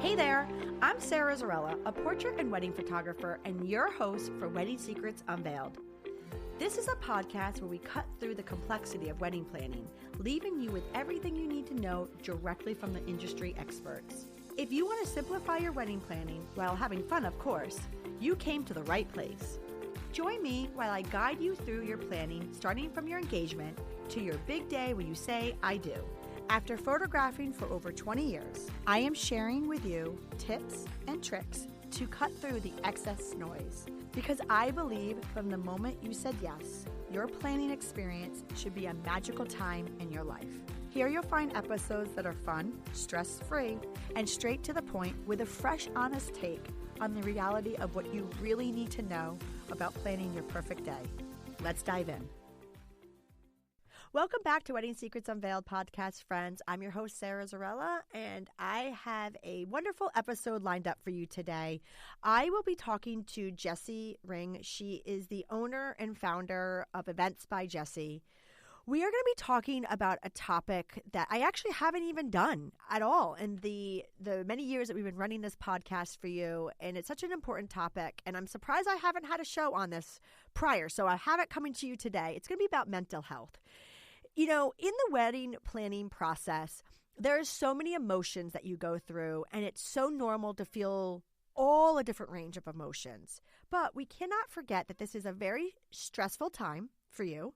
Hey there, I'm Sarah Zarella, a portrait and wedding photographer and your host for Wedding Secrets Unveiled. This is a podcast where we cut through the complexity of wedding planning, leaving you with everything you need to know directly from the industry experts. If you want to simplify your wedding planning while having fun, of course, you came to the right place. Join me while I guide you through your planning, starting from your engagement to your big day when you say, I do. After photographing for over 20 years, I am sharing with you tips and tricks to cut through the excess noise. Because I believe from the moment you said yes, your planning experience should be a magical time in your life. Here you'll find episodes that are fun, stress-free, and straight to the point with a fresh, honest take on the reality of what you really need to know about planning your perfect day. Let's dive in. Welcome back to Wedding Secrets Unveiled podcast, friends. I'm your host, Sarah Zarella, and I have a wonderful episode lined up for you today. I will be talking to Jessie Reing. She is the owner and founder of Events by Jessie. We are going to be talking about a topic that I actually haven't even done at all in the many years that we've been running this podcast for you, and it's such an important topic, and I'm surprised I haven't had a show on this prior, so I have it coming to you today. It's going to be about mental health. You know, in the wedding planning process, there's so many emotions that you go through, and it's so normal to feel all a different range of emotions. But we cannot forget that this is a very stressful time for you,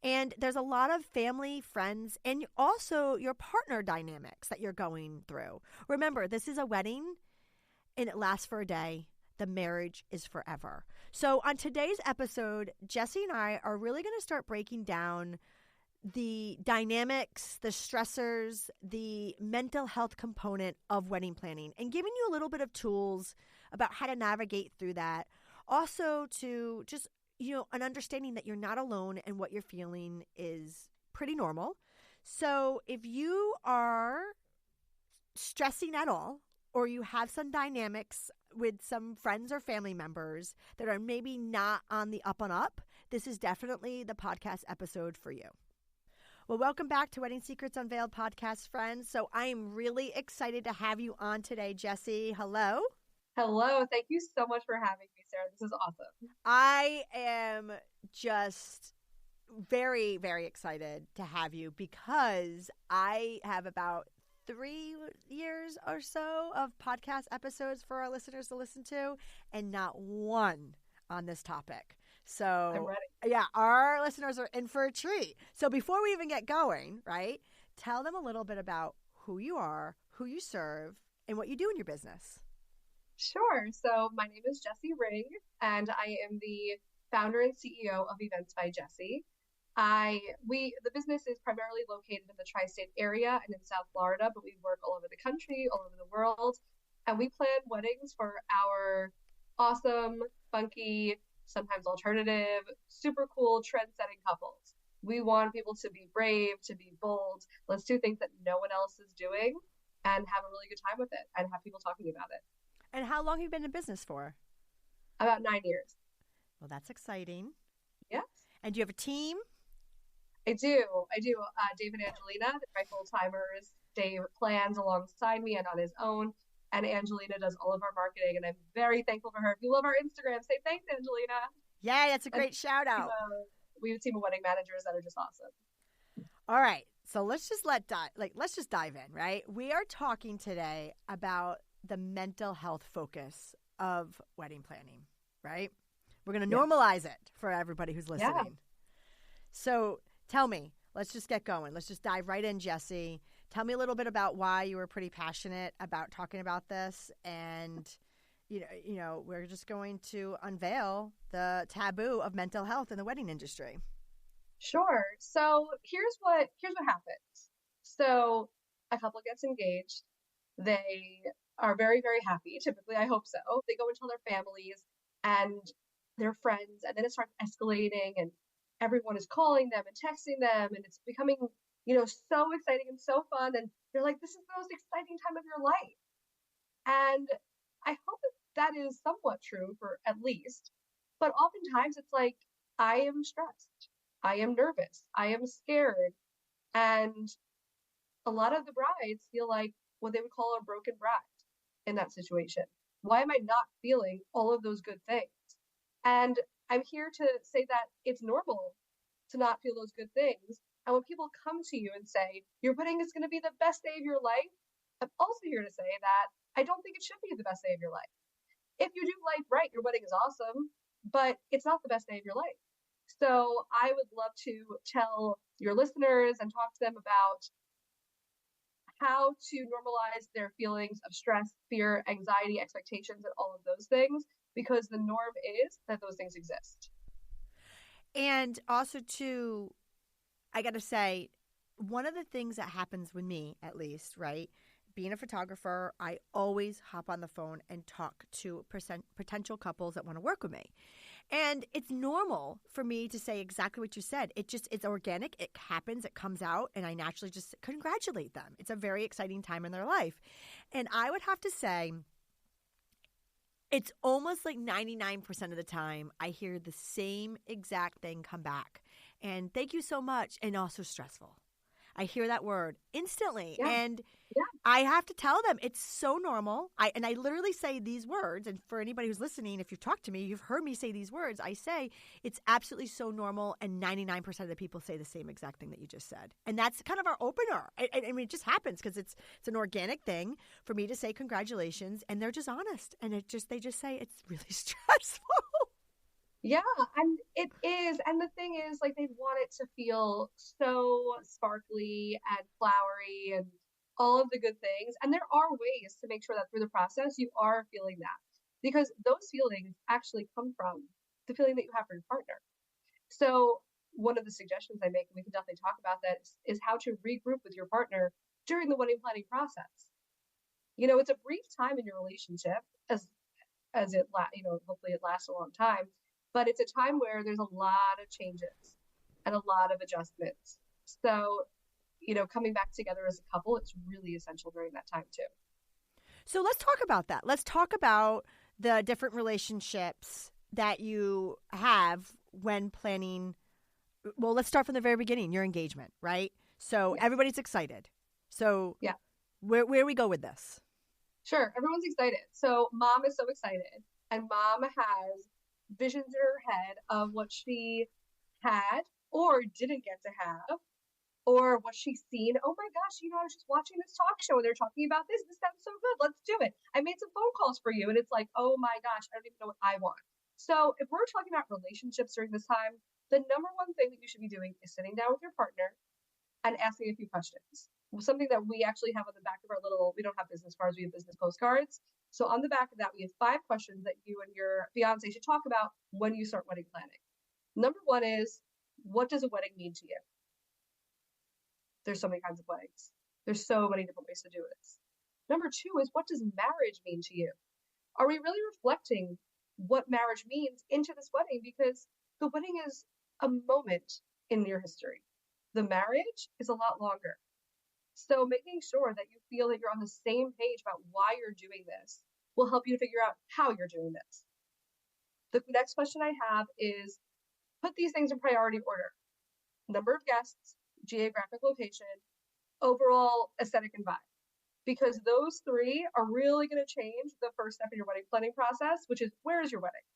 and there's a lot of family, friends, and also your partner dynamics that you're going through. Remember, this is a wedding, and it lasts for a day. The marriage is forever. So on today's episode, Jessie and I are really going to start breaking down the dynamics, the stressors, the mental health component of wedding planning, and giving you a little bit of tools about how to navigate through that. Also to just, an understanding that you're not alone and what you're feeling is pretty normal. So if you are stressing at all, or you have some dynamics with some friends or family members that are maybe not on the up and up, this is definitely the podcast episode for you. Well, welcome back to Wedding Secrets Unveiled podcast, friends. So I am really excited to have you on today, Jessie. Hello. Hello. Thank you so much for having me, Sarah. This is awesome. I am just very, very excited to have you because I have about 3 years or so of podcast episodes for our listeners to listen to, and not one on this topic. So I'm ready. Yeah, our listeners are in for a treat. So before we even get going, right, tell them a little bit about who you are, who you serve, and what you do in your business. Sure. So my name is Jessie Reing, and I am the founder and CEO of Events by Jessie. The business is primarily located in the tri-state area and in South Florida, but we work all over the country, all over the world, and we plan weddings for our awesome, funky, sometimes alternative, super cool, trend-setting couples. We want people to be brave, to be bold. Let's do things that no one else is doing and have a really good time with it and have people talking about it. And how long have you been in business for? About 9 years. Well, that's exciting. Yes. And do you have a team? I do. Dave and Angelina, they're my full-timers. Dave plans alongside me and on his own. And Angelina does all of our marketing, and I'm very thankful for her. If you love our Instagram, say thanks, Angelina. Yeah, that's a great shout out. We have a team of wedding managers that are just awesome. All right, so let's just dive in, right? We are talking today about the mental health focus of wedding planning, right? We're going to normalize it for everybody who's listening. Yeah. So tell me, let's just get going. Let's just dive right in, Jessie. Tell me a little bit about why you were pretty passionate about talking about this, and we're just going to unveil the taboo of mental health in the wedding industry. Sure. So here's what happens. So a couple gets engaged. They are very, very happy. Typically, I hope so. They go and tell their families and their friends, and then it starts escalating, and everyone is calling them and texting them, and it's becoming so exciting and so fun. And they're like, this is the most exciting time of your life. And I hope that is somewhat true for at least. But oftentimes it's like, I am stressed. I am nervous. I am scared. And a lot of the brides feel like what they would call a broken bride. in that situation? Why am I not feeling all of those good things? And I'm here to say that it's normal to not feel those good things. And when people come to you and say, your wedding is going to be the best day of your life, I'm also here to say that I don't think it should be the best day of your life. If you do life right, your wedding is awesome, but it's not the best day of your life. So I would love to tell your listeners and talk to them about how to normalize their feelings of stress, fear, anxiety, expectations, and all of those things, because the norm is that those things exist. And also, too, I got to say, one of the things that happens with me, at least, right? Being a photographer, I always hop on the phone and talk to potential couples that want to work with me. And it's normal for me to say exactly what you said. It's organic. It happens. It comes out. And I naturally just congratulate them. It's a very exciting time in their life. And I would have to say, it's almost like 99% of the time I hear the same exact thing come back. And thank you so much. And also stressful. I hear that word instantly. Yeah. And Yeah. I have to tell them it's so normal. I literally say these words. And for anybody who's listening, if you talk to me, you've heard me say these words. I say it's absolutely so normal. And 99% of the people say the same exact thing that you just said. And that's kind of our opener. I mean, it just happens because it's an organic thing for me to say congratulations. And they're just honest. And they just say it's really stressful. Yeah, and it is. And the thing is, like, they want it to feel so sparkly and flowery and all of the good things. And there are ways to make sure that through the process, you are feeling that, because those feelings actually come from the feeling that you have for your partner. So one of the suggestions I make, and we can definitely talk about that, is how to regroup with your partner during the wedding planning process. You know, it's a brief time in your relationship, as it hopefully it lasts a long time, but it's a time where there's a lot of changes and a lot of adjustments. So, coming back together as a couple, it's really essential during that time too. So let's talk about that. Let's talk about the different relationships that you have when planning. Well, let's start from the very beginning, your engagement, right? So Yes. Everybody's excited. So yeah, where we go with this? Sure, everyone's excited. So mom is so excited, and mom has visions in her head of what she had or didn't get to have, or what she's seen. Oh my gosh, I was just watching this talk show and they're talking about this. This sounds so good. Let's do it. I made some phone calls for you. And it's like, oh my gosh, I don't even know what I want. So if we're talking about relationships during this time, the number one thing that you should be doing is sitting down with your partner and asking a few questions. Something that we actually have on the back of our we don't have business cards, we have business postcards. So on the back of that, we have 5 questions that you and your fiance should talk about when you start wedding planning. Number 1 is, what does a wedding mean to you? There's so many kinds of weddings. There's so many different ways to do this. Number 2 is, what does marriage mean to you? Are we really reflecting what marriage means into this wedding? Because the wedding is a moment in your history. The marriage is a lot longer. So making sure that you feel that you're on the same page about why you're doing this will help you to figure out how you're doing this. The next question I have is, put these things in priority order. Number of guests, geographic location, overall aesthetic and vibe. Because those 3 are really going to change the first step in your wedding planning process, which is, where is your wedding?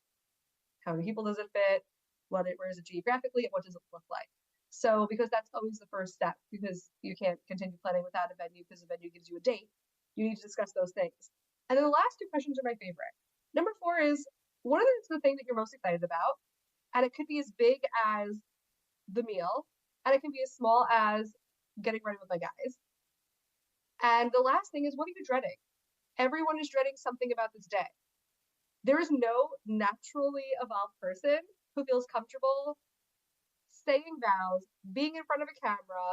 How many people does it fit? Where is it geographically? And what does it look like? So, because that's always the first step, because you can't continue planning without a venue, because the venue gives you a date. You need to discuss those things. And then the last 2 questions are my favorite. Number 4 is, what are the things that you're most excited about? And it could be as big as the meal, and it can be as small as getting ready with my guys. And the last thing is, what are you dreading? Everyone is dreading something about this day. There is no naturally evolved person who feels comfortable saying vows, being in front of a camera,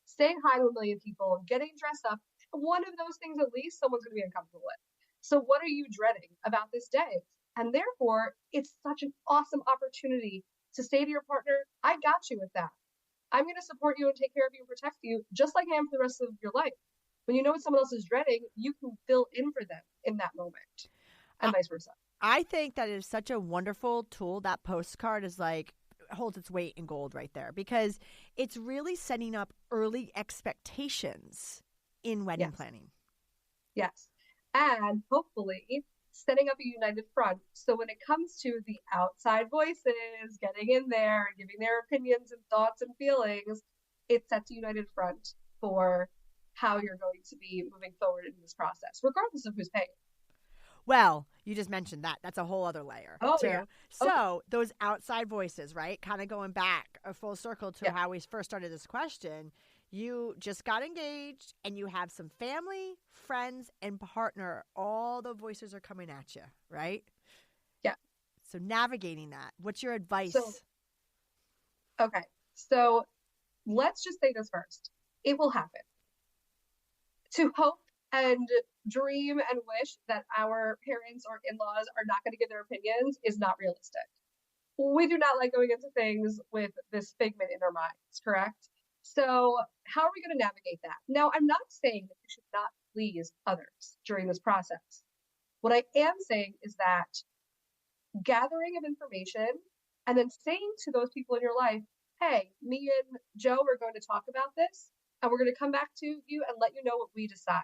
saying hi to a million people, getting dressed up. One of those things, at least, someone's going to be uncomfortable with. So what are you dreading about this day? And therefore, it's such an awesome opportunity to say to your partner, I got you with that. I'm going to support you and take care of you and protect you, just like I am for the rest of your life. When you know what someone else is dreading, you can fill in for them in that moment, and vice versa. I think that is such a wonderful tool. That postcard is holds its weight in gold right there, because it's really setting up early expectations in wedding planning. Yes. and hopefully setting up a united front. So when it comes to the outside voices getting in there and giving their opinions and thoughts and feelings, it sets a united front for how you're going to be moving forward in this process, regardless of who's paying. Well, you just mentioned that. That's a whole other layer, Oh, too. yeah. Okay. So, those outside voices, right? Kind of going back a full circle to Yeah. how we first started this question. You just got engaged and you have some family, friends, and partner. All the voices are coming at you, right? Yeah. So, navigating that, what's your So, advice? okay. So let's just say this first. It will happen. To hope and dream and wish that our parents or in-laws are not going to give their opinions is not realistic. We do not like going into things with this figment in our minds, correct? So how are we going to navigate that? Now, I'm not saying that you should not please others during this process. What I am saying is that gathering of information and then saying to those people in your life, hey, me and Joe are going to talk about this and we're going to come back to you and let you know what we decide.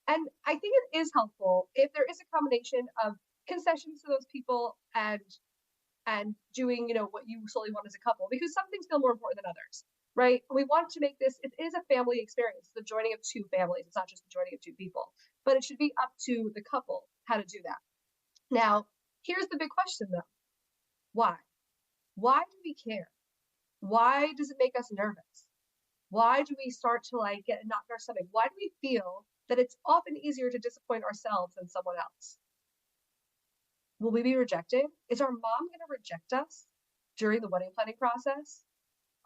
And I think it is helpful if there is a combination of concessions to those people and doing, what you solely want as a couple, because some things feel more important than others, right? We want to make this, it is a family experience, the joining of two families. It's not just the joining of two people, but it should be up to the couple how to do that. Now, here's the big question though. Why? Why do we care? Why does it make us nervous? Why do we start to get a knot in our stomach? Why do we feel that it's often easier to disappoint ourselves than someone else? Will we be rejected? Is our mom going to reject us during the wedding planning process?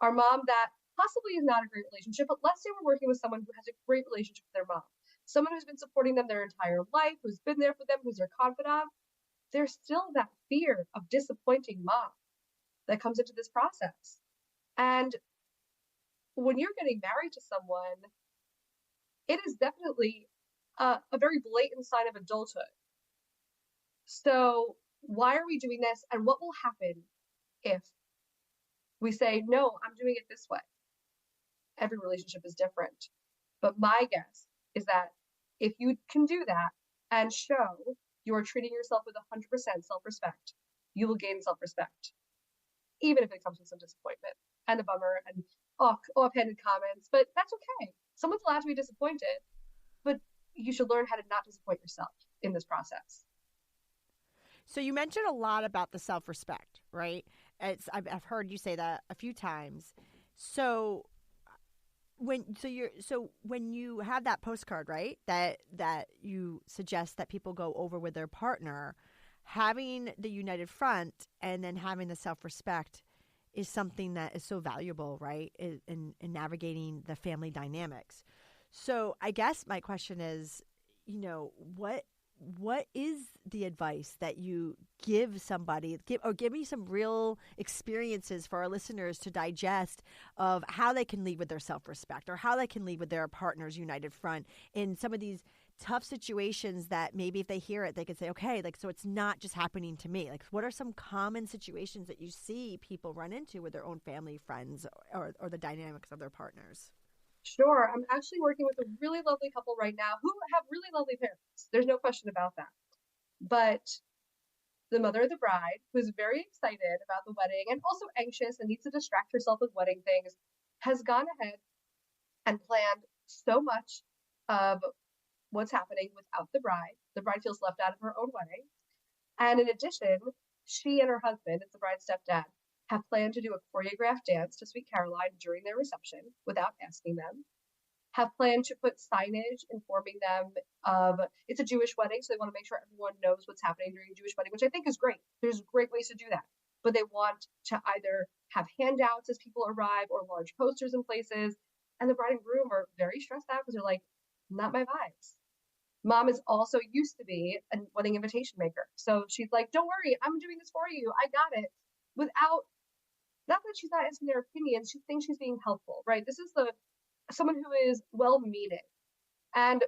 Our mom that possibly is not a great relationship, but let's say we're working with someone who has a great relationship with their mom, someone who's been supporting them their entire life, who's been there for them, who's their confidant. There's still that fear of disappointing mom that comes into this process. And when you're getting married to someone, it is definitely a very blatant sign of adulthood. So, why are we doing this? And what will happen if we say, no, I'm doing it this way? Every relationship is different. But my guess is that if you can do that and show you are treating yourself with 100% self respect, you will gain self respect, even if it comes with some disappointment and a bummer and offhanded comments. But that's okay. Someone's allowed to be disappointed, but you should learn how to not disappoint yourself in this process. So you mentioned a lot about the self-respect, right? I've heard you say that a few times. So when you have that postcard, right, that you suggest that people go over with their partner, having the united front and then having the self-respect is something that is so valuable, right, in navigating the family dynamics. So I guess my question is, what is the advice that you give somebody, give me some real experiences for our listeners to digest of how they can lead with their self-respect or how they can lead with their partner's united front in some of these tough situations that maybe if they hear it, they could say, okay, so it's not just happening to me. What are some common situations that you see people run into with their own family, friends, or the dynamics of their partners? Sure. I'm actually working with a really lovely couple right now who have really lovely parents. There's no question about that. But the mother of the bride, who's very excited about the wedding and also anxious and needs to distract herself with wedding things, has gone ahead and planned so much of what's happening without the bride. The bride feels left out of her own wedding. And in addition, she and her husband, it's the bride's stepdad, have planned to do a choreographed dance to Sweet Caroline during their reception without asking them, have planned to put signage informing them of it's a Jewish wedding, so they want to make sure everyone knows what's happening during a Jewish wedding, which I think is great. There's great ways to do that. But they want to either have handouts as people arrive or large posters in places. And the bride and groom are very stressed out because they're like, not my vibes. Mom is also used to be a wedding invitation maker. So she's like, don't worry, I'm doing this for you. I got it. Without, not that she's not asking their opinions, she thinks she's being helpful, right? This is someone who is well-meaning. And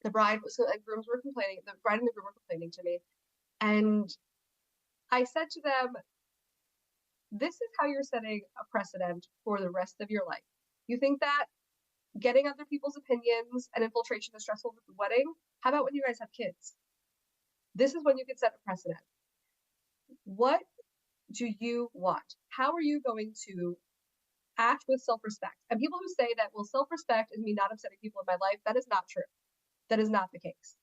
the bride was, and grooms were complaining, the bride and the groom were complaining to me. And I said to them, this is how you're setting a precedent for the rest of your life. You think that getting other people's opinions and infiltration is stressful with the wedding. How about when you guys have kids? This is when you can set a precedent. What do you want? How are you going to act with self-respect? And people who say that, well, self-respect is me not upsetting people in my life, that is not true. That is not the case.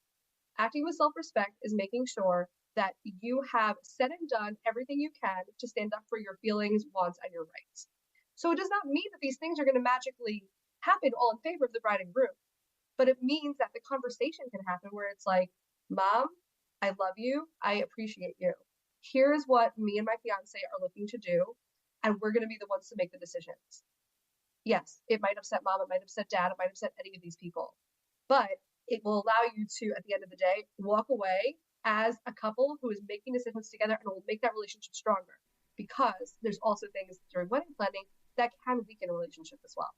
Acting with self-respect is making sure that you have said and done everything you can to stand up for your feelings, wants, and your rights. So it does not mean that these things are going to magically happen all in favor of the bride and groom, but it means that the conversation can happen where it's like, Mom, I love you. I appreciate you. Here's what me and my fiance are looking to do, and we're going to be the ones to make the decisions. Yes, it might upset Mom, it might upset Dad, it might upset any of these people, but it will allow you to, at the end of the day, walk away as a couple who is making decisions together, and it will make that relationship stronger, because there's also things during wedding planning that can weaken a relationship as well.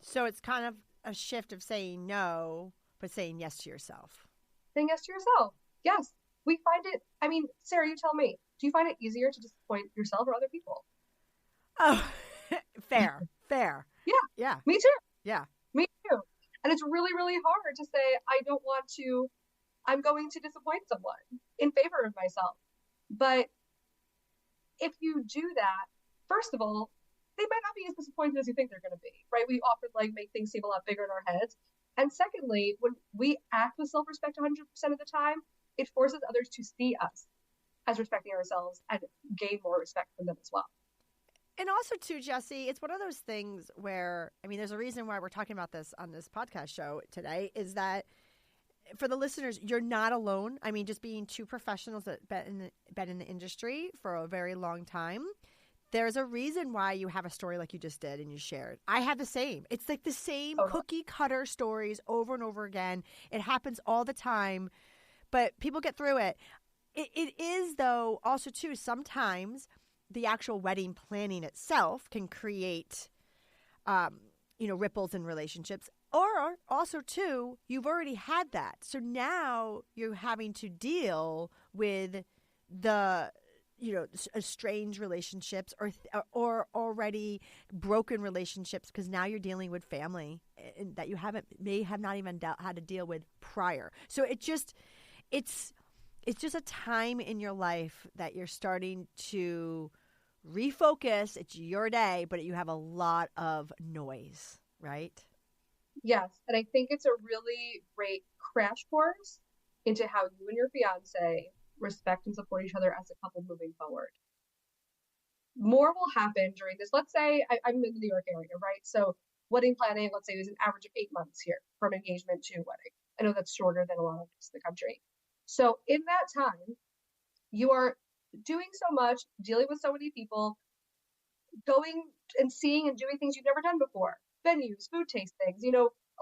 So it's kind of a shift of saying no, but saying yes to yourself. Saying yes to yourself. Yes. We find it, I mean, Sarah, you tell me, do you find it easier to disappoint yourself or other people? Oh, fair. Yeah. Me too. Yeah. Me too. And it's really, really hard to say, I'm going to disappoint someone in favor of myself. But if you do that, first of all, they might not be as disappointed as you think they're going to be, right? We often make things seem a lot bigger in our heads. And secondly, when we act with self-respect 100% of the time, it forces others to see us as respecting ourselves and gain more respect from them as well. And also, too, Jesse, it's one of those things where, I mean, there's a reason why we're talking about this on this podcast show today, is that for the listeners, you're not alone. I mean, just being two professionals that been in the industry for a very long time, there's a reason why you have a story like you just did and you shared. I have the same. It's like the same cookie cutter stories over and over again. It happens all the time, but people get through it. It is, though, also, too, sometimes the actual wedding planning itself can create, ripples in relationships. Or also, too, you've already had that. So now you're having to deal with the estranged relationships or already broken relationships, because now you're dealing with family that you may have not even had to deal with prior. So it's just a time in your life that you're starting to refocus. It's your day, but you have a lot of noise, right? Yes. And I think it's a really great crash course into how you and your fiance respect and support each other as a couple moving forward. More will happen during this. Let's say I'm in the New York area, right? So wedding planning, let's say, is an average of 8 months here from engagement to wedding. I know that's shorter than a lot of the country. So in that time, you are doing so much, dealing with so many people, going and seeing and doing things you've never done before, venues, food tastings.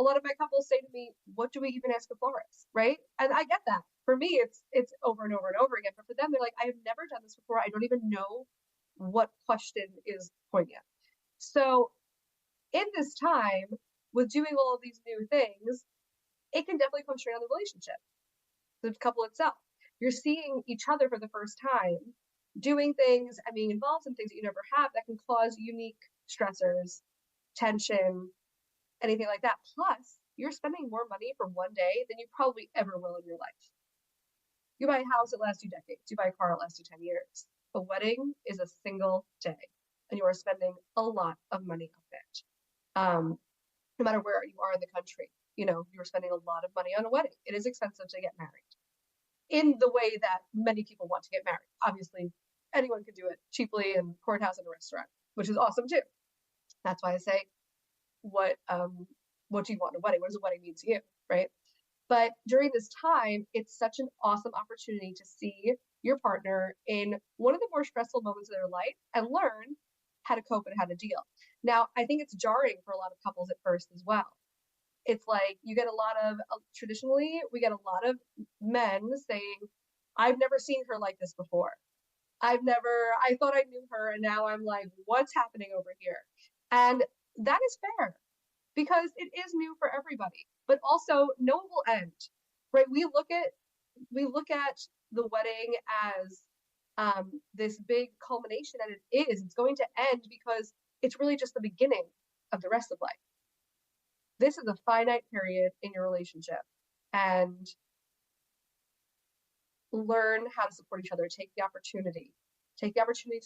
A lot of my couples say to me, what do we even ask a florist, right? And I get that. For me, it's over and over and over again. But for them, they're like, I have never done this before. I don't even know what question is poignant. So in this time, with doing all of these new things, it can definitely come straight on the relationship, the couple itself. You're seeing each other for the first time, doing things and being involved in things that you never have that can cause unique stressors, tension, anything like that. Plus, you're spending more money for one day than you probably ever will in your life. You buy a house, it lasts you decades. You buy a car, it lasts you 10 years. A wedding is a single day, and you are spending a lot of money on it. No matter where you are in the country, you're spending a lot of money on a wedding. It is expensive to get married in the way that many people want to get married. Obviously, anyone can do it cheaply in courthouse and a restaurant, which is awesome too. That's why I say, what do you want in a wedding? What does a wedding mean to you, right? But during this time, it's such an awesome opportunity to see your partner in one of the more stressful moments of their life and learn how to cope and how to deal. Now, I think it's jarring for a lot of couples at first as well. It's like you get a lot of, traditionally, we get a lot of men saying, I've never seen her like this before. I thought I knew her, and now I'm like, what's happening over here? And that is fair, because it is new for everybody, but also no one will end, right? We look at the wedding as this big culmination, and it's going to end, because it's really just the beginning of the rest of life. This is a finite period in your relationship, and learn how to support each other. Take the opportunity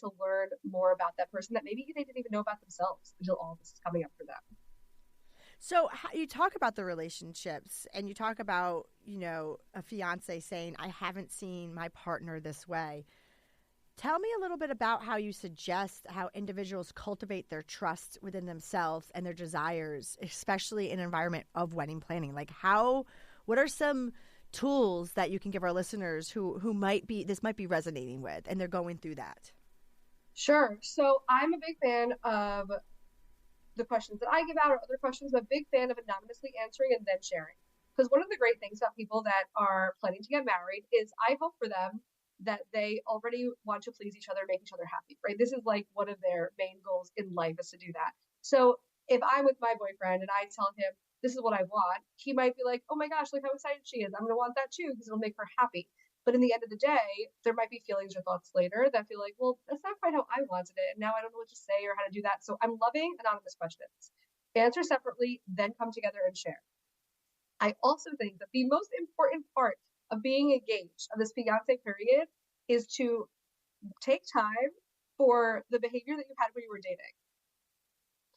to learn more about that person that maybe they didn't even know about themselves until all this is coming up for them. So you talk about the relationships and you talk about, a fiance saying, I haven't seen my partner this way. Tell me a little bit about how you suggest how individuals cultivate their trust within themselves and their desires, especially in an environment of wedding planning. What are some tools that you can give our listeners who this might be resonating with and they're going through that? Sure. So I'm a big fan of the questions that I give out or other questions. I'm a big fan of anonymously answering and then sharing. Because one of the great things about people that are planning to get married is I hope for them that they already want to please each other, make each other happy, right? This is like one of their main goals in life is to do that. So if I'm with my boyfriend and I tell him, this is what I want, he might be like, oh my gosh, look how excited she is. I'm going to want that too because it'll make her happy. But in the end of the day, there might be feelings or thoughts later that feel like, well, that's not quite how I wanted it. And now I don't know what to say or how to do that. So I'm loving anonymous questions. Answer separately, then come together and share. I also think that the most important part of being engaged of this fiance period is to take time for the behavior that you had when you were dating.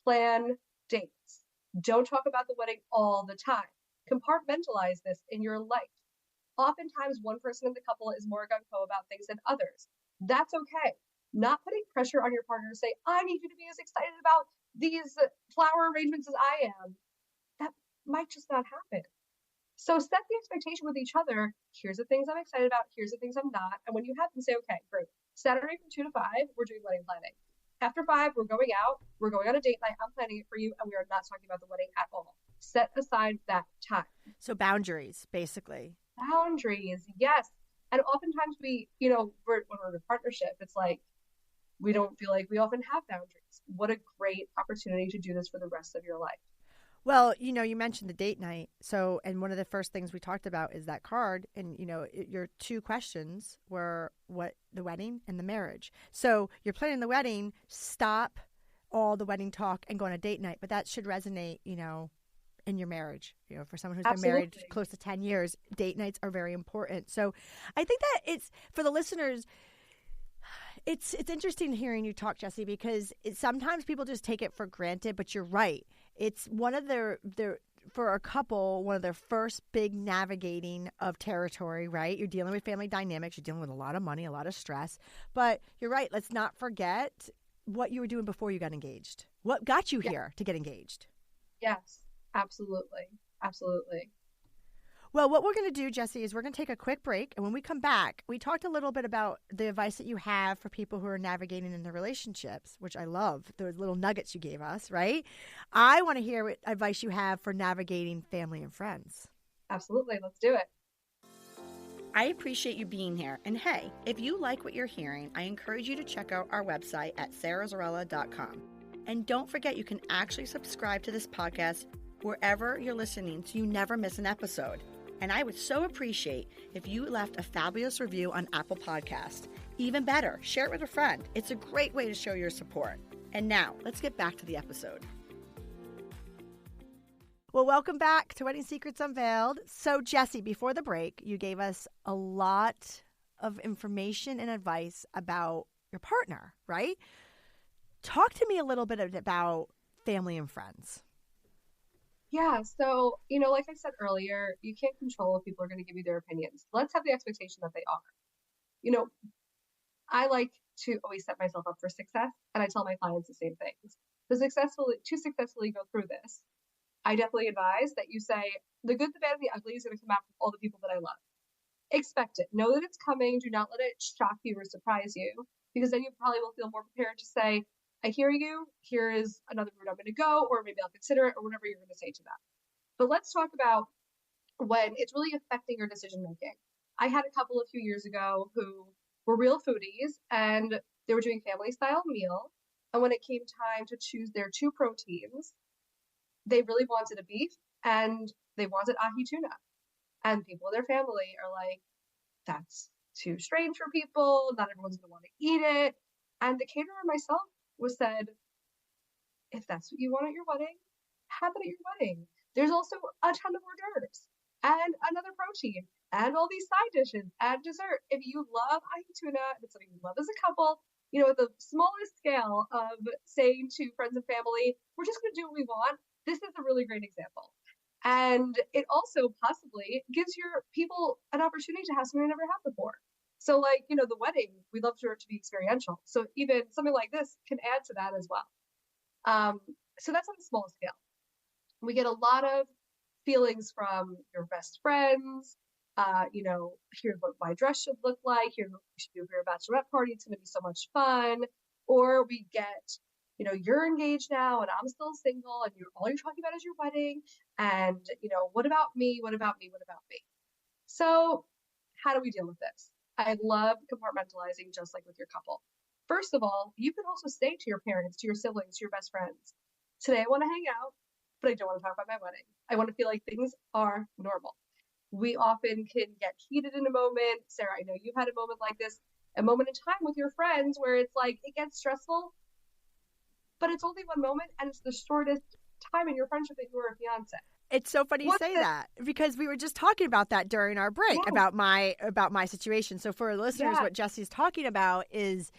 Plan dates. Don't talk about the wedding all the time. Compartmentalize this in your life. Oftentimes, one person in the couple is more gung-ho about things than others. That's okay. Not putting pressure on your partner to say, I need you to be as excited about these flower arrangements as I am. That might just not happen. So set the expectation with each other. Here's the things I'm excited about. Here's the things I'm not. And when you have them, say, okay, great. Saturday from 2 to 5, we're doing wedding planning. After 5, we're going out. We're going on a date night. I'm planning it for you. And we are not talking about the wedding at all. Set aside that time. So boundaries, basically. Boundaries, yes. And oftentimes when we're in a partnership, it's like we don't feel like we often have boundaries. What a great opportunity to do this for the rest of your life. Well, you mentioned the date night. So, and one of the first things we talked about is that card. And, your two questions were the wedding and the marriage. So you're planning the wedding, stop all the wedding talk and go on a date night. But that should resonate, in your marriage. For someone who's Absolutely. been married close to 10 years, date nights are very important. So I think that it's, for the listeners, it's interesting hearing you talk, Jessie, because sometimes people just take it for granted, but you're right. It's one of for a couple, one of their first big navigating of territory, right? You're dealing with family dynamics. You're dealing with a lot of money, a lot of stress. But you're right. Let's not forget what you were doing before you got engaged. What got you here to get engaged? Yes, absolutely. Absolutely. Well, what we're going to do, Jessie, is we're going to take a quick break. And when we come back, we talked a little bit about the advice that you have for people who are navigating in their relationships, which I love, those little nuggets you gave us, right? I want to hear what advice you have for navigating family and friends. Absolutely. Let's do it. I appreciate you being here. And hey, if you like what you're hearing, I encourage you to check out our website at sarahzarella.com. And don't forget, you can actually subscribe to this podcast wherever you're listening so you never miss an episode. And I would so appreciate if you left a fabulous review on Apple Podcast. Even better, share it with a friend. It's a great way to show your support. And now, let's get back to the episode. Well, welcome back to Wedding Secrets Unveiled. So, Jessie, before the break, you gave us a lot of information and advice about your partner, right? Talk to me a little bit about family and friends. Yeah. So, like I said earlier, you can't control if people are going to give you their opinions. Let's have the expectation that they are. I like to always set myself up for success, and I tell my clients the same things. To successfully go through this, I definitely advise that you say the good, the bad, and the ugly is going to come out from all the people that I love. Expect it. Know that it's coming. Do not let it shock you or surprise you, because then you probably will feel more prepared to say, I hear you. Here is another route I'm going to go, or maybe I'll consider it, or whatever you're going to say to them. But let's talk about when it's really affecting your decision making. I had a couple a few years ago who were real foodies, and they were doing family style meal. And when it came time to choose their two proteins, they really wanted a beef and they wanted ahi tuna. And people in their family are like, that's too strange for people. Not everyone's going to want to eat it. And the caterer myself said, if that's what you want at your wedding, have it at your wedding. there's also a ton of hors d'oeuvres and another protein and all these side dishes and dessert. If you love ahi tuna, if it's something you love as a couple, at the smallest scale of saying to friends and family, we're just going to do what we want, this is a really great example. And it also possibly gives your people an opportunity to have something they never had before. So like, the wedding, we love for it to be experiential. So even something like this can add to that as well. So that's on a small scale. We get a lot of feelings from your best friends. Here's what my dress should look like. Here's what we should do for your bachelorette party. It's going to be so much fun. Or we get, you're engaged now and I'm still single and all you're talking about is your wedding. And, what about me? What about me? What about me? So how do we deal with this? I love compartmentalizing just like with your couple. First of all, you can also say to your parents, to your siblings, to your best friends, today I want to hang out, but I don't want to talk about my wedding. I want to feel like things are normal. We often can get heated in a moment. Sarah, I know you've had a moment like this, a moment in time with your friends where it's like, it gets stressful, but it's only one moment and it's the shortest time in your friendship that you were a fiance. It's so funny you say that because we were just talking about that during our break about my situation. So for listeners, what Jesse's talking about is,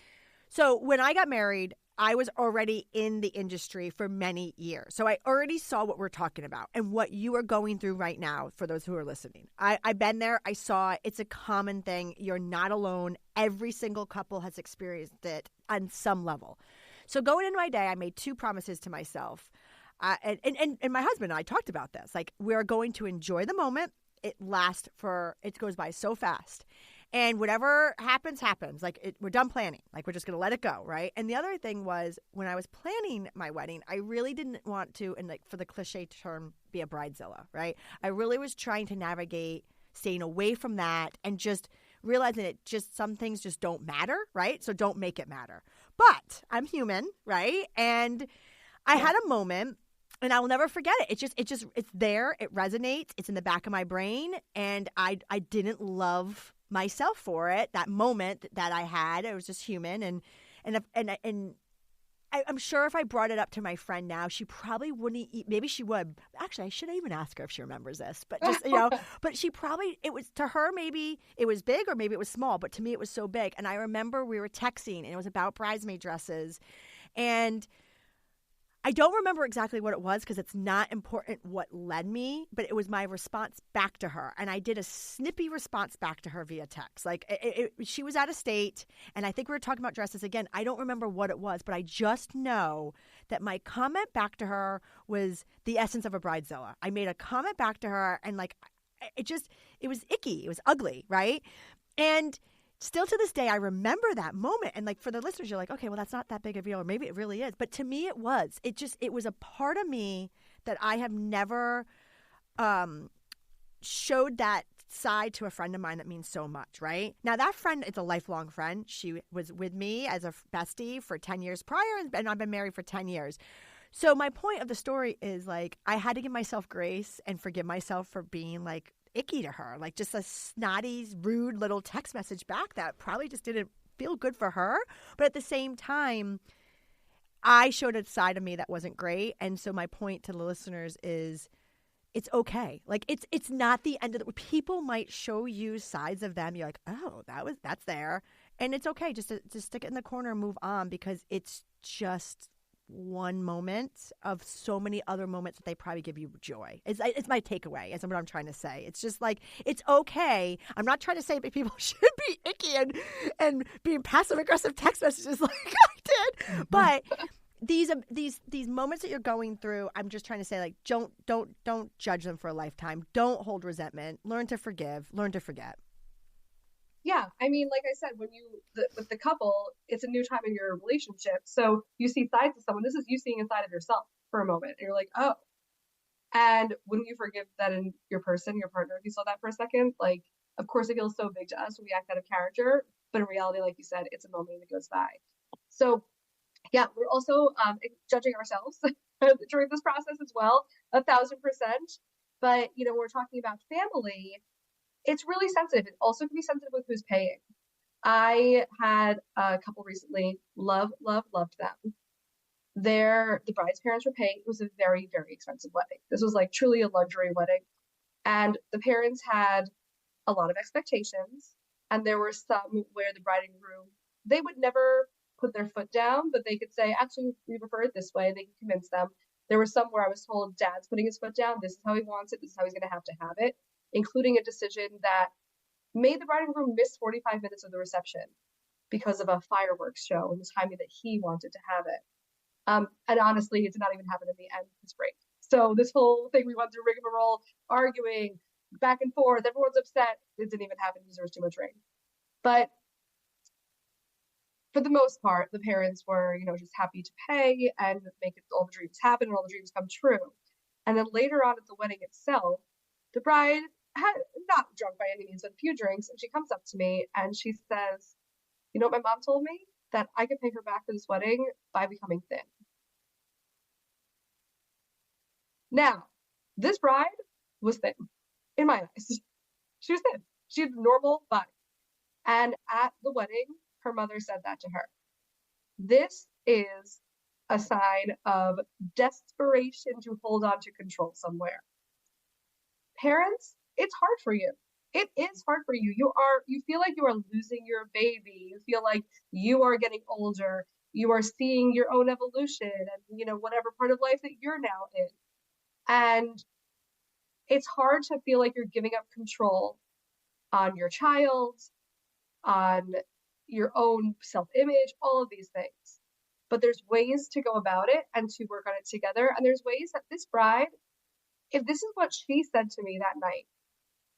so when I got married, I was already in the industry for many years. So I already saw what we're talking about and what you are going through right now for those who are listening. I've been there. I saw it. It's a common thing. You're not alone. Every single couple has experienced it on some level. So going into my day, I made 2 promises to myself. And my husband and I talked about this. Like, we're going to enjoy the moment. It goes by so fast. And whatever happens, happens. Like, we're done planning. Like, we're just going to let it go, right? And the other thing was, when I was planning my wedding, I really didn't want to, and like for the cliche term, be a bridezilla, right? I really was trying to navigate staying away from that and just realizing some things just don't matter, right? So don't make it matter. But I'm human, right? And I had a moment. And I will never forget it. It's there. It resonates. It's in the back of my brain. And I didn't love myself for it. That moment that I had, it was just human. And I'm sure if I brought it up to my friend now, she probably wouldn't. Maybe she would. Actually, I should even ask her if she remembers this. But just but she probably, it was to her, maybe it was big or maybe it was small. But to me, it was so big. And I remember we were texting, and it was about bridesmaid dresses, and I don't remember exactly what it was because it's not important what led me, but it was my response back to her. And I did a snippy response back to her via text. Like, she was out of state, and I think we were talking about dresses again. I don't remember what it was, but I just know that my comment back to her was the essence of a bridezilla. I made a comment back to her, and like, it was icky. It was ugly, right? And still to this day, I remember that moment. And like, for the listeners, you're like, okay, well, that's not that big of a deal, or maybe it really is. But to me, it was. It was a part of me that I have never showed that side to a friend of mine that means so much, right? Now, that friend is a lifelong friend. She was with me as a bestie for 10 years prior, and I've been married for 10 years. So my point of the story is, like, I had to give myself grace and forgive myself for being like icky to her, like just a snotty, rude little text message back that probably just didn't feel good for her. But at the same time, I showed a side of me that wasn't great. And so my point to the listeners is, it's okay. Like, it's not the end of the, people might show you sides of them. You're like, oh, that's there. And it's okay. Just to stick it in the corner and move on, because it's just one moment of so many other moments that they probably give you joy. It's my takeaway. It's what I'm trying to say. It's just like, it's okay. I'm not trying to say that people should be icky and being passive aggressive text messages like I did. But these moments that you're going through, I'm just trying to say, like, don't judge them for a lifetime. Don't hold resentment. Learn to forgive. Learn to forget. Yeah, I mean, like I said, with the couple, it's a new time in your relationship. So you see sides of someone. This is you seeing a side of yourself for a moment. And you're like, oh. And wouldn't you forgive that in your person, your partner, if you saw that for a second? Like, of course, it feels so big to us when we act out of character. But in reality, like you said, it's a moment and it goes by. So, yeah, we're also judging ourselves during this process as well, 1,000%. But, we're talking about family. It's really sensitive. It also can be sensitive with who's paying. I had a couple recently, loved them. The bride's parents were paying. It was a very, very expensive wedding. This was like truly a luxury wedding. And the parents had a lot of expectations. And there were some where the bride and groom, they would never put their foot down, but they could say, actually, we prefer it this way. They could convince them. There were some where I was told, Dad's putting his foot down. This is how he wants it. This is how he's going to have it, including a decision that made the bride and groom miss 45 minutes of the reception because of a fireworks show and the timing that he wanted to have it. And honestly, it did not even happen in the end. It's great. So this whole thing, we went through rigmarole, arguing back and forth. Everyone's upset. It didn't even happen because there was too much rain. But for the most part, the parents were, just happy to pay and make all the dreams happen and all the dreams come true. And then later on at the wedding itself, the bride had not drunk by any means, but a few drinks, and she comes up to me and she says, you know what my mom told me? That I could pay her back for this wedding by becoming thin. Now, this bride was thin, in my eyes. She was thin. She had a normal body. And at the wedding, her mother said that to her. This is a sign of desperation to hold on to control somewhere. Parents, it's hard for you. It is hard for you. You feel like you are losing your baby. You feel like you are getting older. You are seeing your own evolution and, whatever part of life that you're now in. And it's hard to feel like you're giving up control on your child, on your own self-image, all of these things. But there's ways to go about it and to work on it together. And there's ways that this bride, if this is what she said to me that night,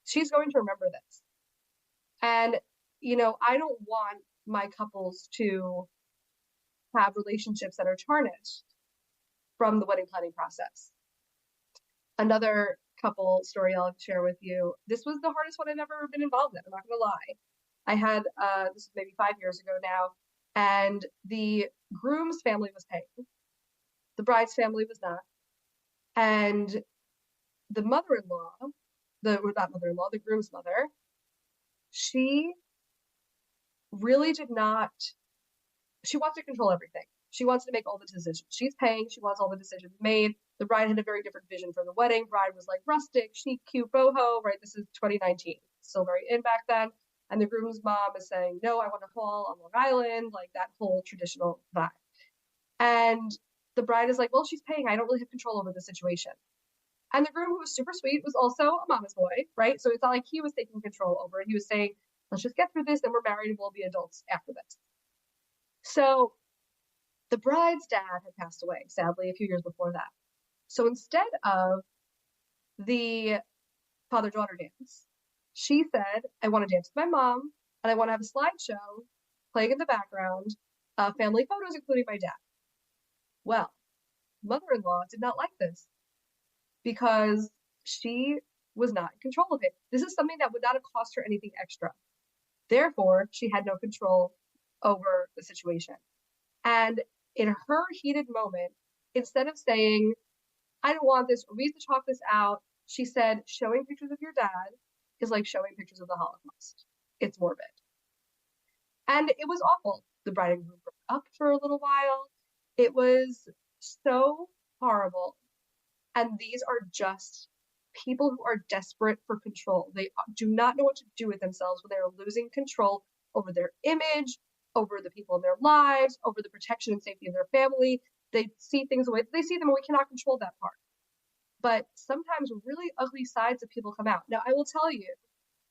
she's going to remember this. And, I don't want my couples to have relationships that are tarnished from the wedding planning process. Another couple story I'll share with you. This was the hardest one I've ever been involved in. I'm not going to lie. I had, this was maybe 5 years ago now, and the groom's family was paying. The bride's family was not. And the mother-in-law, the groom's mother, she really she wants to control everything. She wants to make all the decisions. She's paying. She wants all the decisions made. The bride had a very different vision for the wedding. Bride was like rustic, chic, cute, boho, right? This is 2019. Still very in back then. And the groom's mom is saying, no, I want a hall on Long Island, like that whole traditional vibe. And the bride is like, well, she's paying. I don't really have control over the situation. And the groom, who was super sweet, was also a mama's boy, right? So it's not like he was taking control over it. He was saying, let's just get through this, then we're married and we'll be adults after this. So the bride's dad had passed away, sadly, a few years before that. So instead of the father-daughter dance, she said, I want to dance with my mom, and I want to have a slideshow playing in the background, family photos, including my dad. Well, mother-in-law did not like this because she was not in control of it. This is something that would not have cost her anything extra. Therefore, she had no control over the situation. And in her heated moment, instead of saying, I don't want this, or we have to talk this out, she said, showing pictures of your dad is like showing pictures of the Holocaust. It's morbid. And it was awful. The bride and groom broke up for a little while. It was so horrible. And these are just people who are desperate for control. They do not know what to do with themselves when they're losing control over their image, over the people in their lives, over the protection and safety of their family. They see things the way they see them, and we cannot control that part. But sometimes really ugly sides of people come out. Now, I will tell you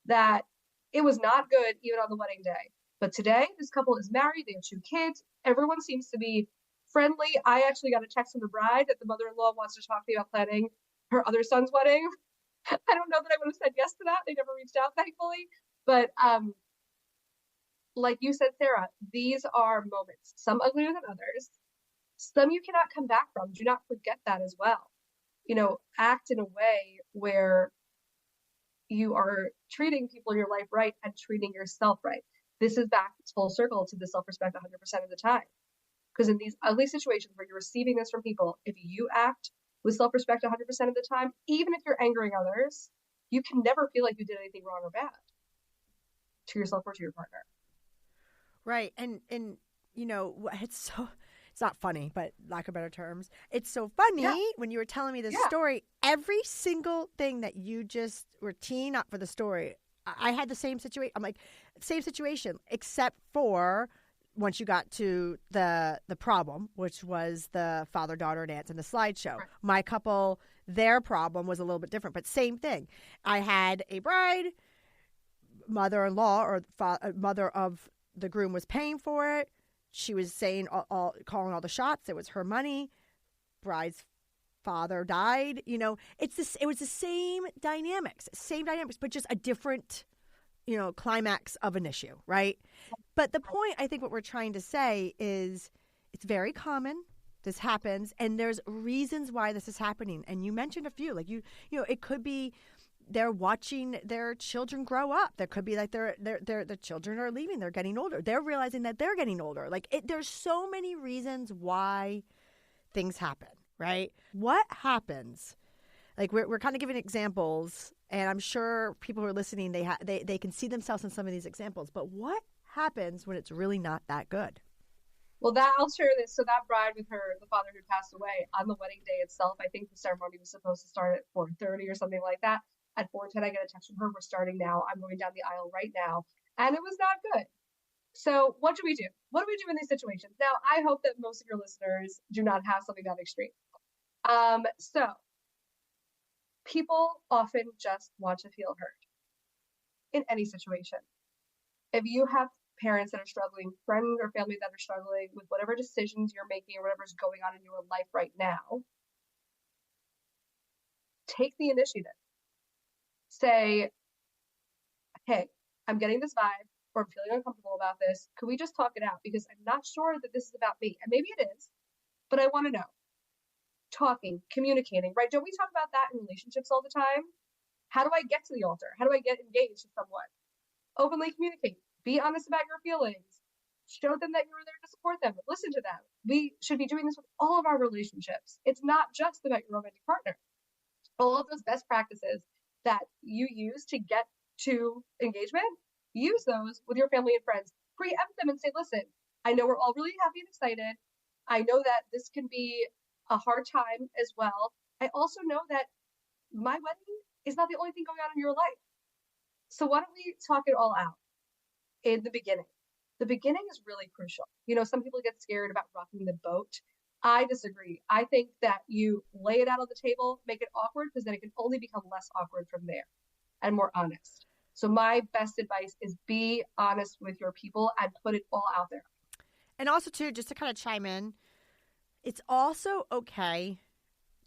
that it was not good even on the wedding day. But today, this couple is married. They have 2 kids. Everyone seems to be friendly. I actually got a text from the bride that the mother-in-law wants to talk to me about planning her other son's wedding. I don't know that I would have said yes to that. They never reached out, thankfully. But like you said, Sarah, these are moments, some uglier than others. Some you cannot come back from. Do not forget that as well. Act in a way where you are treating people in your life right and treating yourself right. This is back full circle to the self-respect 100% of the time. Because in these ugly situations where you're receiving this from people, if you act with self-respect 100% of the time, even if you're angering others, you can never feel like you did anything wrong or bad to yourself or to your partner. Right. And it's it's not funny, but lack of better terms. It's so funny when you were telling me this story, every single thing that you just were teeing up for the story, I had the same situation. I'm like, same situation, except for once you got to the problem, which was the father-daughter dance and the slideshow. Right. My couple, their problem was a little bit different, but same thing. I had a bride, mother-in-law or mother of the groom was paying for it. She was saying calling all the shots. It was her money. Bride's father died. You know, it was the same dynamics, but just a different, climax of an issue, right? But the point, I think what we're trying to say is it's very common. This happens, and there's reasons why this is happening. And you mentioned a few, like it could be they're watching their children grow up. There could be like the children are leaving. They're getting older. They're realizing that they're getting older. Like there's so many reasons why things happen, right? What happens? Like we're kind of giving examples, and I'm sure people who are listening, they can see themselves in some of these examples. But what happens when it's really not that good? Well, I'll share this. So that bride with the father who passed away, on the wedding day itself, I think the ceremony was supposed to start at 4:30 or something like that. At 4:10, I get a text from her, we're starting now. I'm going down the aisle right now. And it was not good. So what do we do? What do we do in these situations? Now, I hope that most of your listeners do not have something that extreme. So people often just want to feel heard in any situation. If you have parents that are struggling, friends or family that are struggling with whatever decisions you're making or whatever's going on in your life right now, take the initiative. Say, hey, I'm getting this vibe, or I'm feeling uncomfortable about this. Could we just talk it out? Because I'm not sure that this is about me. And maybe it is, but I want to know. Talking, communicating, right? Don't we talk about that in relationships all the time? How do I get to the altar? How do I get engaged with someone? Openly communicate. Be honest about your feelings. Show them that you're there to support them. Listen to them. We should be doing this with all of our relationships. It's not just about your romantic partner. All of those best practices that you use to get to engagement, use those with your family and friends. Preempt them and say, listen, I know we're all really happy and excited. I know that this can be a hard time as well. I also know that my wedding is not the only thing going on in your life. So why don't we talk it all out in the beginning? The beginning is really crucial. Some people get scared about rocking the boat. I disagree. I think that you lay it out on the table, make it awkward, because then it can only become less awkward from there and more honest. So my best advice is be honest with your people and put it all out there. And also, too, just to kind of chime in, it's also okay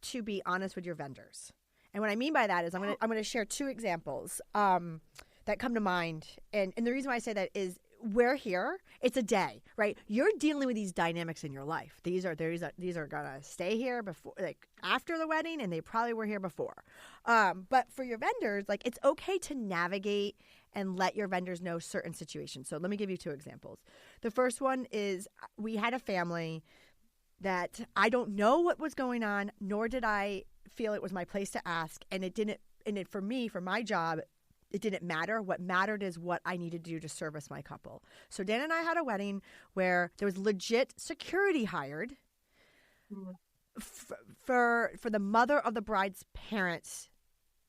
to be honest with your vendors. And what I mean by that is I'm going to share two examples that come to mind. And the reason why I say that is we're here. It's a day, right? You're dealing with these dynamics in your life. These are gonna stay here before, like after the wedding, and they probably were here before. But for your vendors, like it's okay to navigate and let your vendors know certain situations. So let me give you two examples. The first one is we had a family that I don't know what was going on, nor did I feel it was my place to ask, and it didn't. And it, for me, for my job, it didn't matter. What mattered is what I needed to do to service my couple. So Dan and I had a wedding where there was legit security hired for the mother of the bride's parents.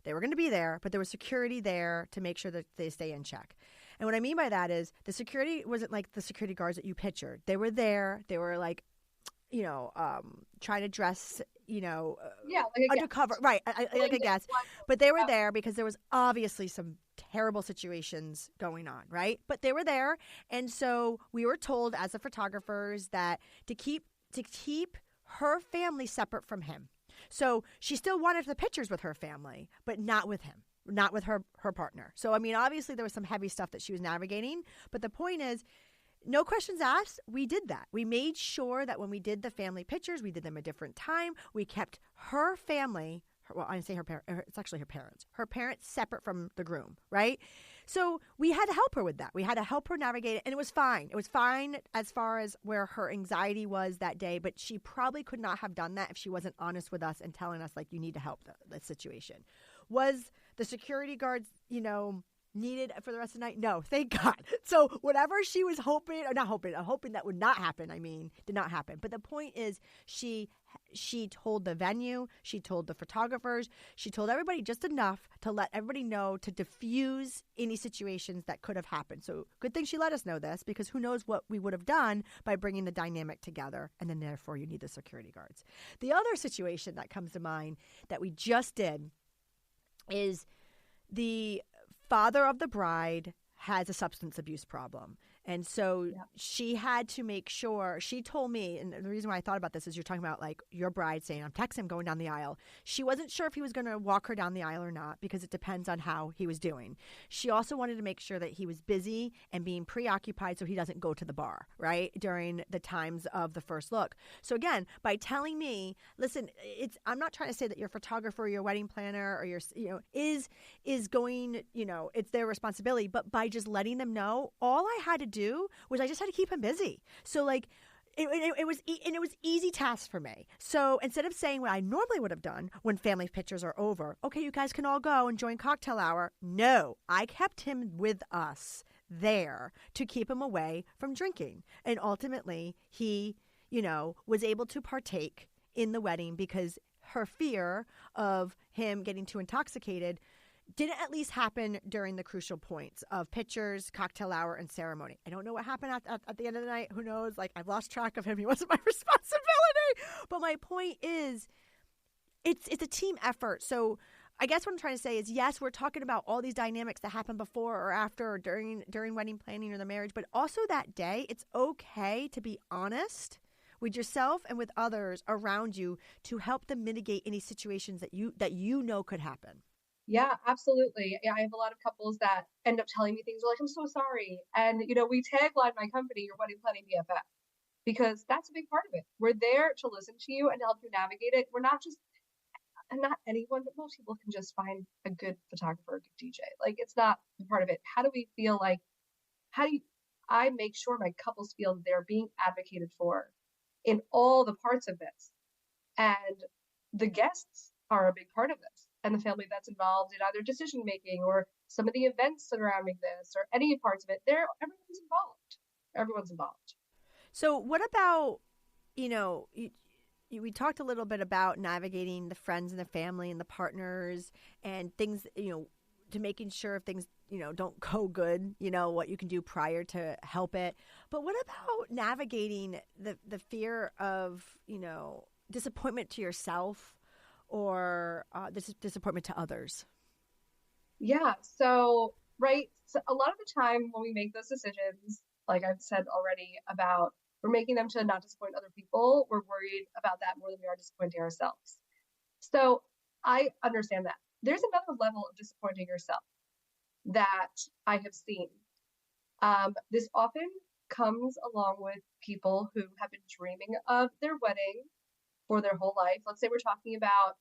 They were going to be there, but there was security there to make sure that they stay in check. And what I mean by that is the security wasn't like the security guards that you pictured. They were there. They were like, trying to dress, like undercover. Right. Like a guest. But they were there because there was obviously some terrible situations going on, right? But they were there. And so we were told as the photographers that to keep her family separate from him. So she still wanted the pictures with her family, but not with him, not with her partner. So, I mean, obviously there was some heavy stuff that she was navigating. But the point is, no questions asked. We did that. We made sure that when we did the family pictures, we did them a different time. We kept her family, I didn't say her parents, it's actually her parents separate from the groom, right? So we had to help her with that. We had to help her navigate it, and it was fine. It was fine as far as where her anxiety was that day, but she probably could not have done that if she wasn't honest with us and telling us, like, you need to help the situation. Was the security guards, needed for the rest of the night? No, thank God. So whatever she was hoping, or not hoping, hoping that would not happen, did not happen. But the point is, she told the venue, she told the photographers, she told everybody just enough to let everybody know, to diffuse any situations that could have happened. So good thing she let us know this, because who knows what we would have done by bringing the dynamic together. And then therefore you need the security guards. The other situation that comes to mind that we just did is the father of the bride has a substance abuse problem. And so she had to make sure, she told me, and the reason why I thought about this is you're talking about like your bride saying, I'm texting him going down the aisle. She wasn't sure if he was going to walk her down the aisle or not, because it depends on how he was doing. She also wanted to make sure that he was busy and being preoccupied so he doesn't go to the bar, right, during the times of the first look. So again, by telling me, listen, I'm not trying to say that your photographer or your wedding planner or your, is going, it's their responsibility, but by just letting them know, all I had to do was I just had to keep him busy. So like it was easy task for me. So instead of saying what I normally would have done when family pictures are over, okay, you guys can all go and join cocktail hour. No, I kept him with us there to keep him away from drinking. And ultimately he, was able to partake in the wedding, because her fear of him getting too intoxicated didn't at least happen during the crucial points of pictures, cocktail hour, and ceremony. I don't know what happened at the end of the night. Who knows? Like, I've lost track of him. He wasn't my responsibility. But my point is, it's a team effort. So I guess what I'm trying to say is, yes, we're talking about all these dynamics that happen before or after or during wedding planning or the marriage, but also that day, it's okay to be honest with yourself and with others around you to help them mitigate any situations that you know could happen. Yeah, absolutely. Yeah, I have a lot of couples that end up telling me things like, I'm so sorry. And, we tagline my company, your wedding planning BFF, because that's a big part of it. We're there to listen to you and help you navigate it. We're not just, and not anyone, but most people can just find a good photographer, a good DJ. Like, it's not part of it. How do we feel like, I make sure my couples feel that they're being advocated for in all the parts of this. And the guests are a big part of this, and the family that's involved in either decision making or some of the events surrounding this or any parts of it. Everyone's involved. So what about, we talked a little bit about navigating the friends and the family and the partners and things, to making sure if things, don't go good, what you can do prior to help it. But what about navigating the fear of, disappointment to yourself or disappointment to others? Yeah. So, right. So a lot of the time when we make those decisions, like I've said already about, we're making them to not disappoint other people. We're worried about that more than we are disappointing ourselves. So I understand that. There's another level of disappointing yourself that I have seen. This often comes along with people who have been dreaming of their wedding for their whole life. Let's say we're talking about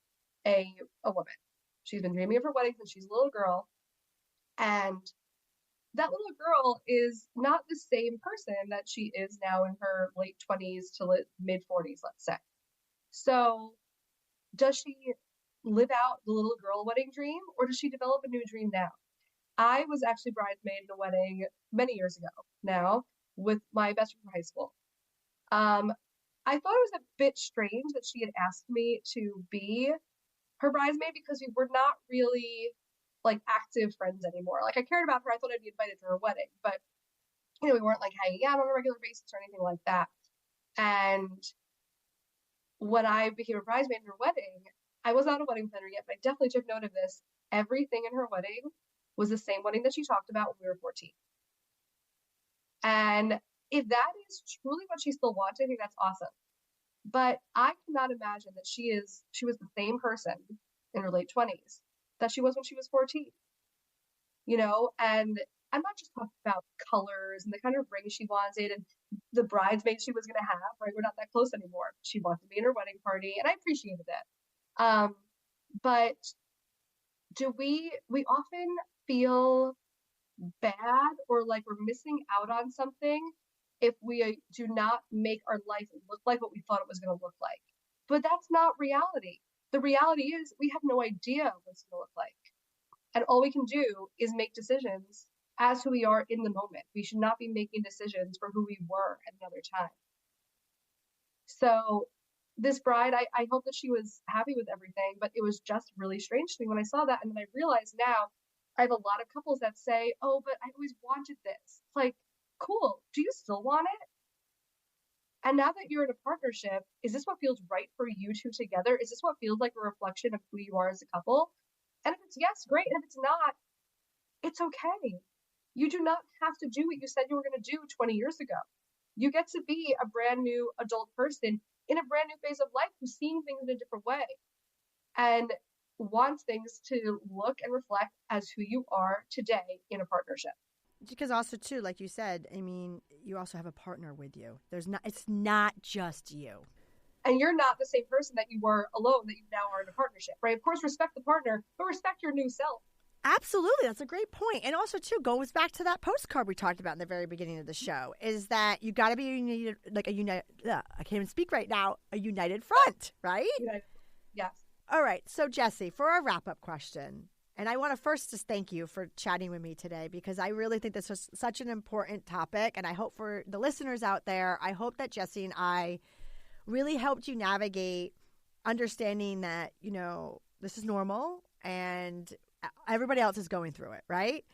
a woman. She's been dreaming of her wedding since she's a little girl. And that little girl is not the same person that she is now in her late 20s to mid 40s, let's say. So does she live out the little girl wedding dream, or does she develop a new dream now? I was actually bridesmaid in a wedding many years ago now with my best friend from high school. I thought it was a bit strange that she had asked me to be her bridesmaid, because we were not really like active friends anymore. Like, I cared about her. I thought I'd be invited to her wedding, but we weren't like hanging out on a regular basis or anything like that. And when I became a bridesmaid in her wedding, I was not a wedding planner yet, but I definitely took note of this. Everything in her wedding was the same wedding that she talked about when we were 14. And if that is truly what she still wants, I think that's awesome. But I cannot imagine that she was the same person in her late 20s that she was when she was 14. And I'm not just talking about colors and the kind of ring she wanted and the bridesmaid she was going to have, right? We're not that close anymore. She wanted to be in her wedding party, and I appreciated it. But do we often feel bad or like we're missing out on something if we do not make our life look like what we thought it was going to look like. But that's not reality. The reality is we have no idea what it's going to look like. And all we can do is make decisions as who we are in the moment. We should not be making decisions for who we were at another time. So this bride, I hope that she was happy with everything, but it was just really strange to me when I saw that. And then I realized now I have a lot of couples that say, oh, but I always wanted this. It's like, cool. Do you still want it? And now that you're in a partnership, is this what feels right for you two together? Is this what feels like a reflection of who you are as a couple? And if it's yes, great. And if it's not, it's okay. You do not have to do what you said you were going to do 20 years ago. You get to be a brand new adult person in a brand new phase of life who's seeing things in a different way and wants things to look and reflect as who you are today in a partnership. Because also too, like you said, I mean, you also have a partner with you. It's not just you. And you're not the same person that you were alone that you now are in a partnership, right? Of course, respect the partner, but respect your new self. Absolutely. That's a great point. And also, too, goes back to that postcard we talked about in the very beginning of the show, is that you got to be united, I can't even speak right now, a united front, right? Yes. All right. So, Jessie, for our wrap-up question, and I want to first just thank you for chatting with me today, because I really think this was such an important topic. And I hope for the listeners out there, I hope that Jessie and I really helped you navigate understanding that, this is normal and everybody else is going through it, right?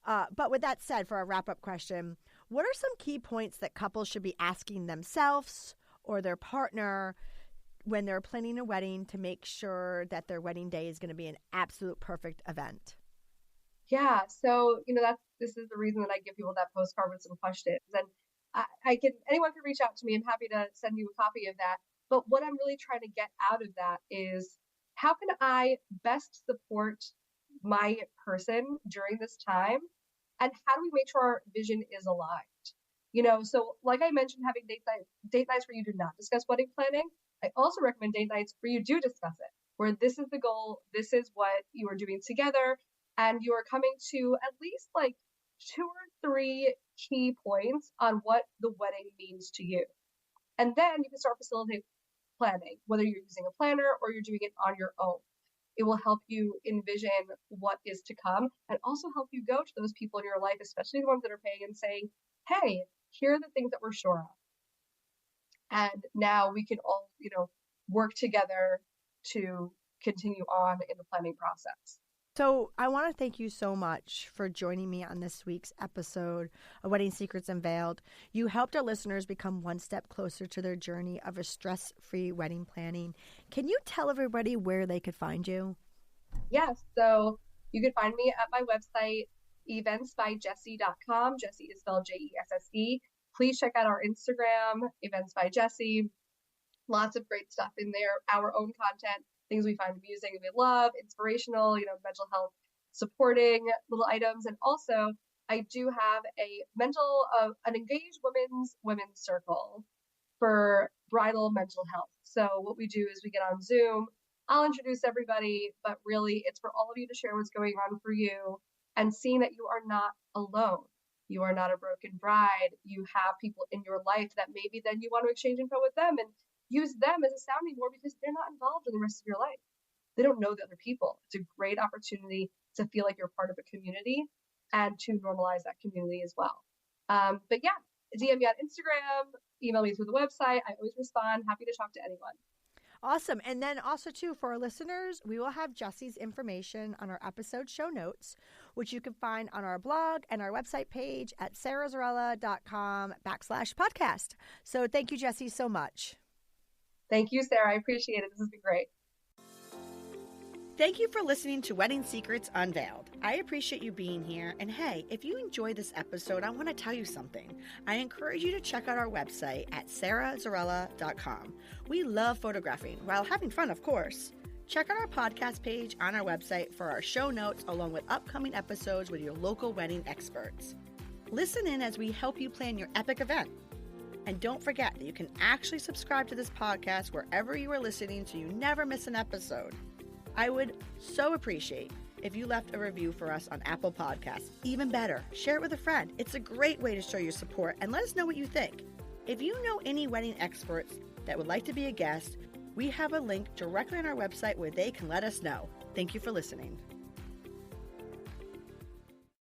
But with that said, for our wrap-up question, what are some key points that couples should be asking themselves or their partner when they're planning a wedding to make sure that their wedding day is going to be an absolute perfect event? Yeah, so this is the reason that I give people that postcard with some questions, and anyone can reach out to me. I'm happy to send you a copy of that. But what I'm really trying to get out of that is, how can I best support my person during this time, and how do we make sure our vision is aligned? So like I mentioned, having date nights where you do not discuss wedding planning. I also recommend date nights where you do discuss it, where this is the goal, this is what you are doing together, and you are coming to at least like 2 or 3 key points on what the wedding means to you. And then you can start facilitating planning, whether you're using a planner or you're doing it on your own. It will help you envision what is to come, and also help you go to those people in your life, especially the ones that are paying, and saying, hey, here are the things that we're sure of. And now we can all, work together to continue on in the planning process. So I want to thank you so much for joining me on this week's episode of Wedding Secrets Unveiled. You helped our listeners become one step closer to their journey of a stress-free wedding planning. Can you tell everybody where they could find you? Yes. So you can find me at my website, eventsbyjessie.com. Jessie is spelled Jesse. Please check out our Instagram, Events by Jessie. Lots of great stuff in there, our own content, things we find amusing and we love, inspirational, mental health supporting little items. And also, I do have an engaged women's circle for bridal mental health. So what we do is we get on Zoom. I'll introduce everybody, but really it's for all of you to share what's going on for you and seeing that you are not alone. You are not a broken bride. You have people in your life that maybe then you want to exchange info with them and use them as a sounding board, because they're not involved in the rest of your life. They don't know the other people. It's a great opportunity to feel like you're part of a community and to normalize that community as well. But yeah, DM me on Instagram, email me through the website. I always respond. Happy to talk to anyone. Awesome. And then also, too, for our listeners, we will have Jessie's information on our episode show notes, which you can find on our blog and our website page at sarahzarella.com/podcast. So thank you, Jessie, so much. Thank you, Sarah. I appreciate it. This has been great. Thank you for listening to Wedding Secrets Unveiled. I appreciate you being here. And hey, if you enjoyed this episode, I want to tell you something. I encourage you to check out our website at sarahzarella.com. We love photographing while having fun, of course. Check out our podcast page on our website for our show notes, along with upcoming episodes with your local wedding experts. Listen in as we help you plan your epic event. And don't forget that you can actually subscribe to this podcast wherever you are listening so you never miss an episode. I would so appreciate if you left a review for us on Apple Podcasts. Even better, share it with a friend. It's a great way to show your support, and let us know what you think. If you know any wedding experts that would like to be a guest, we have a link directly on our website where they can let us know. Thank you for listening.